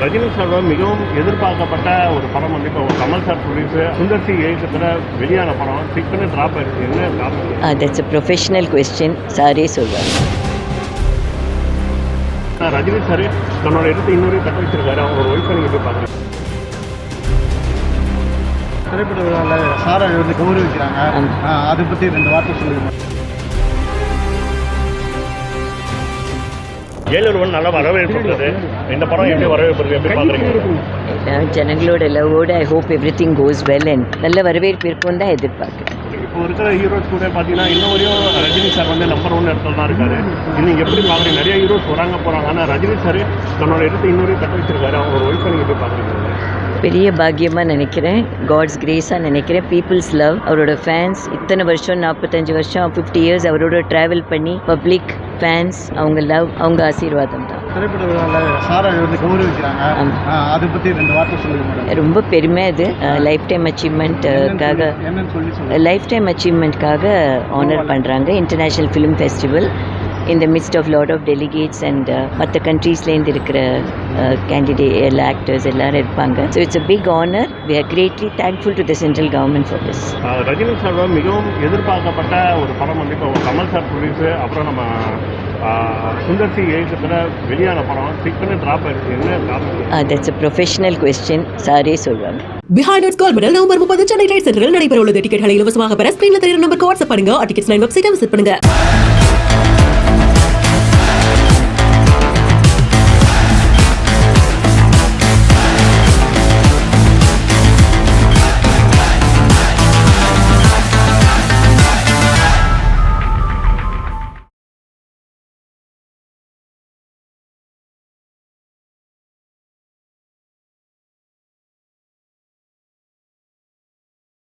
Rajini sir மிகவும் எதிர்பார்க்கப்பட்ட ஒரு படம் வந்து இப்போ Kamal sir produce Sundar C இயக்கத்தில் வெளியான படம் சிக்கனு ட்ராப் ஆயிடுச்சு. என்ன drop? That's a professional question. சாரே சொல்வார். ரஜினி சார் தன்னோட இடத்தை இன்னொரு கட்ட வச்சிருக்காரு. அவங்க ஒரு ஒய்ஃபை நீங்கள் போய் பார்க்குறேன். திரைப்பட விழாவில் சாரை வந்து கௌரவிக்கிறாங்க. அதை பற்றி 2 வார்த்தை சொல்லுங்க. ஏழூர்வன் நல்லா வரவேற்பு இருந்தது. இந்த படம் எப்படி வரவேற்பு எப்படி பார்க்குறீங்க? ஜனங்களோட லவ்வோடு I hope everything goes well and நல்ல வரவேற்பு இருக்கும் தான் எதிர்பார்க்குறேன். இப்போ இருக்கிற ஹீரோஸ் கூட பார்த்தீங்கன்னா இன்னும் வரையும் ரஜினி சார் வந்து நம்பர் 1 இடத்துல தான் இருக்காரு. நீங்கள் எப்படி பார்க்குறீங்க? நிறைய ஹீரோஸ் வராங்க போகிறாங்க. ஆனால் ரஜினி சார் தன்னோட இடத்தை இன்னொரு கட்ட வச்சிருக்காரு. அவங்க ஒரு ஒய்ஃபை நீங்கள் போய் பார்க்குறீங்க. பெரிய பாக்கியமாக நினைக்கிறேன், காட்ஸ் கிரேஸாக நினைக்கிறேன். பீப்புள்ஸ் லவ், அவரோட ஃபேன்ஸ் இத்தனை வருஷம் 45 வருஷம் 50 இயர்ஸ் அவரோட ட்ராவல் பண்ணி பப்ளிக் ஃபேன்ஸ் அவங்க லவ் அவங்க ஆசீர்வாதம் தான். திரைப்பட விழாவில் சாரை வந்து கௌரவிக்கிறாங்க. அதை பற்றி 2 வார்த்தை சொல்லுங்க. ரொம்ப பெருமை அது. லைஃப் டைம் அச்சீவ்மெண்ட்காக என்னன்னு சொல்லி லைஃப் டைம் அச்சீவ்மெண்ட்காக ஆனர் பண்ணுறாங்க. International film festival in the midst of lot of delegates and மற்ற கண்ட்ரீஸ்லேருந்து இருக்கிற கேண்டிடேட் ஆக்டர்ஸ் எல்லாரும் இருப்பாங்க. So it's a big honor. We are greatly thankful to the central government for this. Rajini sir மிகவும் எதிர்பார்க்கப்பட்ட ஒரு படம் வந்து இப்போ கமல் சார் ப்ரொடியூஸ் அப்புறம் நம்ம சுந்தர் சி இயக்கத்தில் வெளியான படம் சிக்கனு ட்ராப் ஆயிடுச்சு. என்ன drop? That's a professional question. சாரே சொல்வாங்க. Behind Gold Medal November 30 Chennai right சென்டரில் நடைபெற உள்ளது. டிக்கெட்களை இலவசமாக பெற ஸ்கிரீன்ல தெரியுற நம்பருக்கு வாட்ஸ்அப் பண்ணுங்க. டிக்கெட்ஸ் 9 வெப்சைட்டை விசிட் பண்ணுங்க.